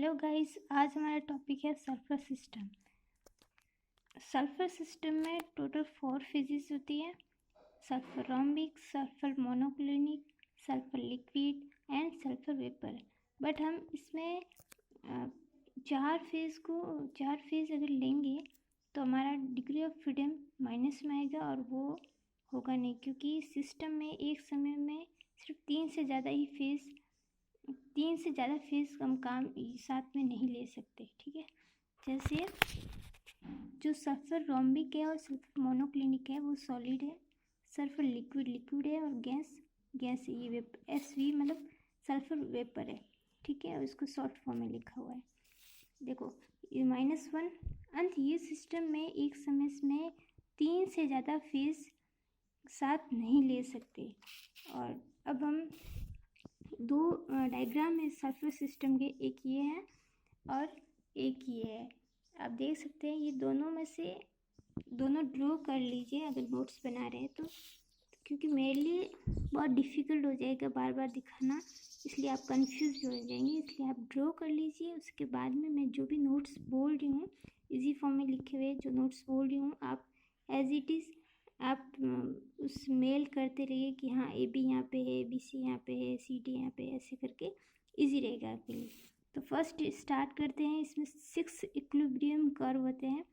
Hello guys, आज हमारा topic है सल्फर सिस्टम। सल्फर सिस्टम में टोटल 4 फेजेस होती है। Sulphur rhombic, sulphur monoclinic, sulphur liquid and sulphur vapour. But हम इसमें चार फेज अगर लेंगे तो हमारा डिग्री ऑफ फ्रीडम माइनस में आएगा और वो होगा नहीं, क्योंकि सिस्टम में एक समय में सिर्फ 3 से ज़्यादा फेज हम काम साथ में नहीं ले सकते। ठीक है, जैसे जो सल्फर रोम्बिक है और सल्फर मोनोक्लिनिक है वो सॉलिड है, सल्फर लिक्विड है और गैस है। ये SV मतलब सल्फर वेपर है। ठीक है, और इसको शॉर्ट फॉर्म में लिखा हुआ है। देखो ये -1 अंत। ये सिस्टम में एक समय में 3 से ज़्यादा फेज साथ नहीं ले सकते। और अब हम दो डायग्राम है सल्फर सिस्टम के, एक ये है और एक ये है। आप देख सकते हैं, ये दोनों में से दोनों ड्रॉ कर लीजिए अगर नोट्स बना रहे हैं तो, क्योंकि मेरे लिए बहुत डिफ़िकल्ट हो जाएगा बार बार दिखाना, इसलिए आप कंफ्यूज हो जाएंगे। इसलिए आप ड्रॉ कर लीजिए। उसके बाद में मैं जो भी नोट्स बोल रही हूँ इजी फॉर्म में लिखे हुए जो नोट्स बोल रही हूँ, आप एज इट इज़ आप उस मेल करते रहिए कि हाँ AB यहाँ पे है, BC यहाँ पे है, CD यहाँ पे है, ऐसे करके इजी रहेगा आपके लिए। तो फर्स्ट स्टार्ट करते हैं। इसमें 6 इक्विलिब्रियम कर्व होते हैं,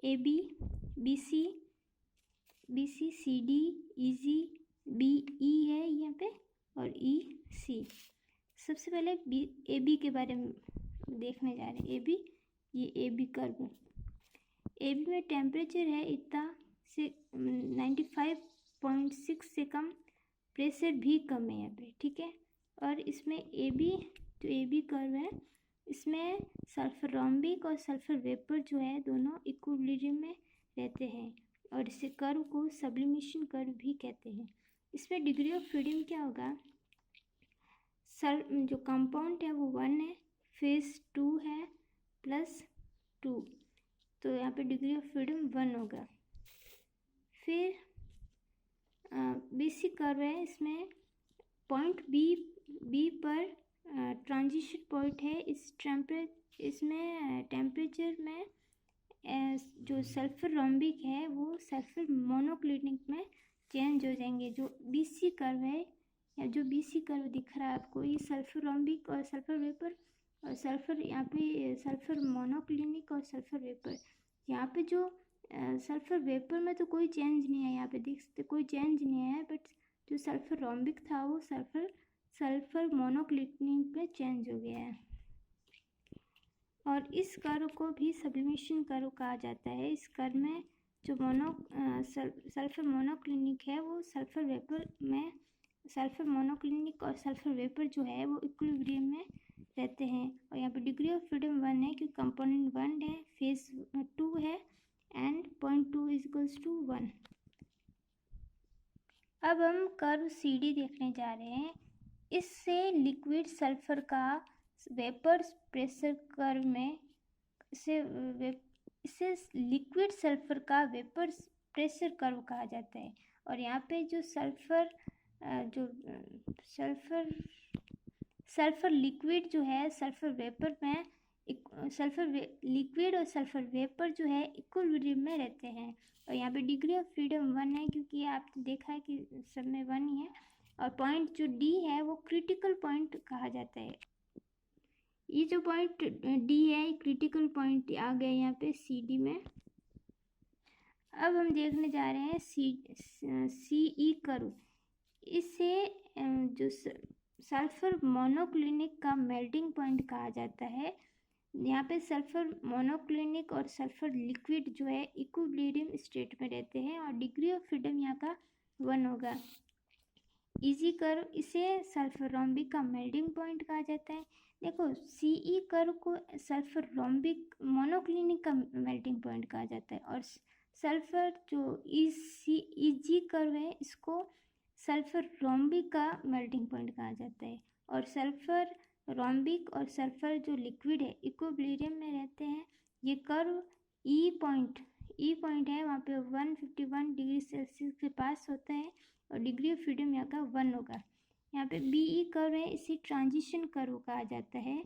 AB, BC, CD, EG, BE है यहाँ पे और EC। सबसे पहले AB के बारे में देखने जा रहे हैं। AB, ये AB कर्व। AB में टेम्परेचर है इतना से 95.6 से कम, प्रेशर भी कम है यहाँ पे। ठीक है, और इसमें जो AB कर्व है इसमें सल्फर रोम्बिक और सल्फर वेपर जो है दोनों इक्विलिब्रियम में रहते हैं और इसे कर्व को सब्लिमेशन कर्व भी कहते हैं। इसमें डिग्री ऑफ फ्रीडम क्या होगा? जो कंपाउंड है वो 1 है, फेज 2 है +2, तो यहाँ पे डिग्री ऑफ फ्रीडम 1 होगा। फिर बेसिक कर्व है, इसमें पॉइंट बी पर ट्रांजिशन पॉइंट है। इसमें टेम्परेचर में जो सल्फर रोम्बिक है वो सल्फर मोनोक्लिनिक में चेंज हो जाएंगे। जो BC कर्व है या जो BC कर्व दिख रहा है आपको, ये सल्फर रोम्बिक और सल्फर वेपर और सल्फर यहाँ पे सल्फर मोनोक्लिनिक और सल्फर वेपर। यहाँ पे जो सल्फर वेपर में तो कोई चेंज नहीं है, यहाँ पे देख सकते कोई चेंज नहीं है, बट जो सल्फर रोम्बिक था वो सल्फर मोनोक्लिनिक में चेंज हो गया है। और इस कर्व को भी सब्लिमेशन कर्व कहा जाता है। इस कर्व में जो सल्फर मोनोक्लिनिक है वो सल्फर मोनोक्लिनिक और सल्फर वेपर जो है वो इक्विलिब्रियम में रहते हैं। और यहाँ पे डिग्री ऑफ फ्रीडम 1 है क्योंकि कंपोनेंट 1 है, फेज 2 है एंड पॉइंट 2 = 1। अब हम कर्व CD देखने जा रहे हैं। इससे लिक्विड सल्फर का वेपर प्रेशर कर्व में इसे लिक्विड सल्फर का वेपर प्रेशर कर्व कहा जाता है। और यहाँ पे जो सल्फर लिक्विड जो है सल्फर वेपर में लिक्विड और सल्फर वेपर जो है इक्विलिब्रियम में रहते हैं। और यहाँ पे डिग्री ऑफ फ्रीडम 1 है क्योंकि आपने देखा है कि सब में 1 ही है। और पॉइंट जो D है वो क्रिटिकल पॉइंट कहा जाता है। ये जो पॉइंट D है क्रिटिकल पॉइंट आ गया यहाँ पे CD में। अब हम देखने जा रहे हैं CE कर्व। इसे जो सल्फर मोनोक्लिनिक का मेल्टिंग पॉइंट कहा जाता है। यहाँ पे सल्फर मोनोक्लिनिक और सल्फर लिक्विड जो है इक्विलिब्रियम स्टेट में रहते हैं और डिग्री ऑफ फ्रीडम यहाँ का 1 होगा। इजी कर्व, इसे सल्फर रोम्बिक का मेल्टिंग पॉइंट कहा जाता है। देखो CE कर्व को सल्फर रोम्बिक मोनोक्लिनिक का मेल्टिंग पॉइंट कहा जाता है और सल्फर जो EG कर्व है इसको सल्फर रोम्बिक का मेल्टिंग पॉइंट कहा जाता है। और सल्फर रोम्बिक और सल्फर जो लिक्विड है इक्विलिब्रियम में रहते हैं। ये कर्व E पॉइंट है, वहाँ पे 151 डिग्री सेल्सियस के पास होता है और डिग्री ऑफ फ्रीडम यहाँ का 1 होगा। यहाँ पे BE कर्व है, इसे ट्रांजिशन कर्व कहा जाता है।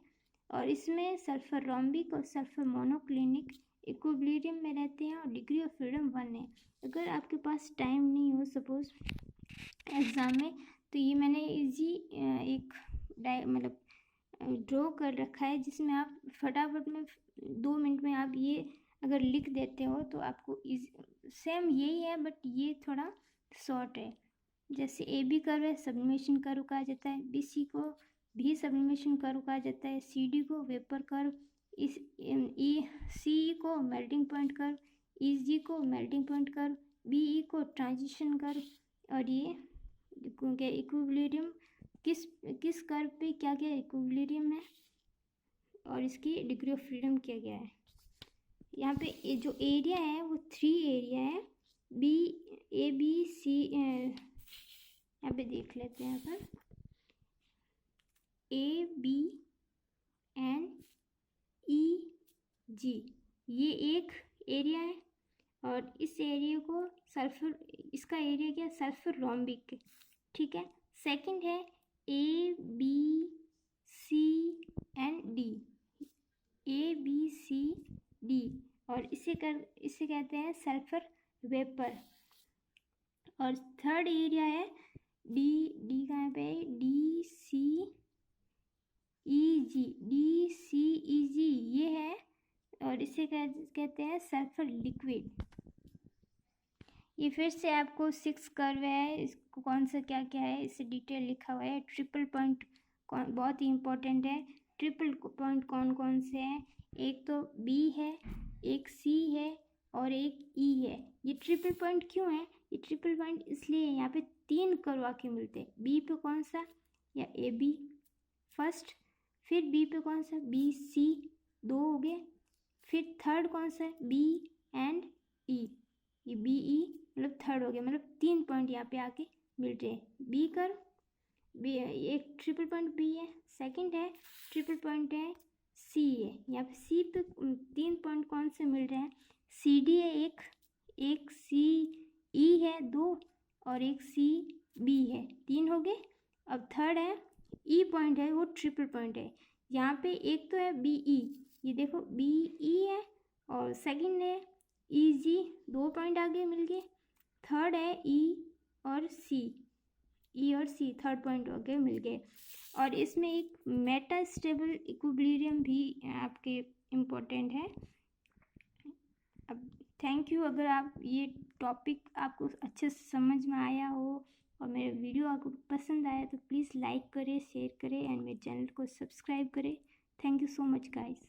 और इसमें सल्फर रोम्बिक और सल्फर मोनोक्लिनिक इक्विलिब्रियम में रहते हैं और डिग्री ऑफ फ्रीडम 1 है। अगर आपके पास टाइम नहीं हो सपोज एग्ज़ाम में, तो ये मैंने इजी एक मतलब ड्रॉ कर रखा है, जिसमें आप फटाफट में 2 मिनट में आप ये अगर लिख देते हो तो आपको सेम यही है, बट ये थोड़ा शॉर्ट है। जैसे ए बी कर्व है, सब्लिमेशन कर्व कहा जाता है, बी सी को भी सब्लिमेशन कर्व कहा जाता है, सी डी को वेपर कर्व, इस ई सी को melting point curve, E G को melting point curve, B E को ट्रांजिशन कर्व। और ये इक्विलिब्रियम किस कर्व पे क्या क्या इक्विलिब्रियम है और इसकी डिग्री ऑफ फ्रीडम क्या क्या है। यहाँ पे जो एरिया है वो 3 एरिया है, बी ए बी सी, यहाँ पे देख लेते हैं अपन, ए बी एंड ई जी, ये एक एरिया है। और इस एरिया को सल्फर, इसका एरिया क्या, सल्फर रोम्बिक, ठीक है। सेकंड है A B C and D, A B C D, और इसे कहते हैं सल्फर वेपर। और थर्ड एरिया है डी कहाँ पे है, डी सी ई जी, डी सी ई जी ये है, और इसे कहते हैं सल्फर लिक्विड। ये फिर से आपको 6 कर्व है, इसको कौन सा क्या क्या है इसे डिटेल लिखा हुआ है। ट्रिपल पॉइंट बहुत ही इम्पोर्टेंट है। ट्रिपल पॉइंट कौन कौन से हैं, एक तो बी है, एक सी है और एक ई है। ये ट्रिपल पॉइंट क्यों है, ये ट्रिपल पॉइंट इसलिए यहाँ पे 3 कर्व आके मिलते हैं। बी पे कौन सा, या ए बी फर्स्ट, फिर बी पे कौन सा, बी सी, 2 हो गए, फिर थर्ड कौन सा है, बी एंड ई, ये बी ई मतलब थर्ड हो गया, मतलब 3 पॉइंट यहाँ पे आके मिल रहे हैं। बी कर्व, बी एक ट्रिपल पॉइंट बी है, सेकंड है ट्रिपल पॉइंट है सी है, यहाँ पे सी पे 3 पॉइंट कौन से मिल रहे हैं, सी डी है एक सी ई है 2, और एक सी बी है 3 हो गए। अब थर्ड है ई पॉइंट है, वो ट्रिपल पॉइंट है। यहाँ पे एक तो है बी ई, ये देखो बी ई है, और सेकंड है ई जी, 2 पॉइंट आगे मिल गए। थर्ड है ई और सी थर्ड पॉइंट आगे मिल गए। और इसमें एक मेटा स्टेबल इक्विलिब्रियम भी आपके इम्पोर्टेंट है। अब थैंक यू, अगर आप ये टॉपिक आपको अच्छे से समझ में आया हो और मेरे वीडियो आपको पसंद आया तो प्लीज़ लाइक करें, शेयर करें एंड मेरे चैनल को सब्सक्राइब करें। Thank you so much guys.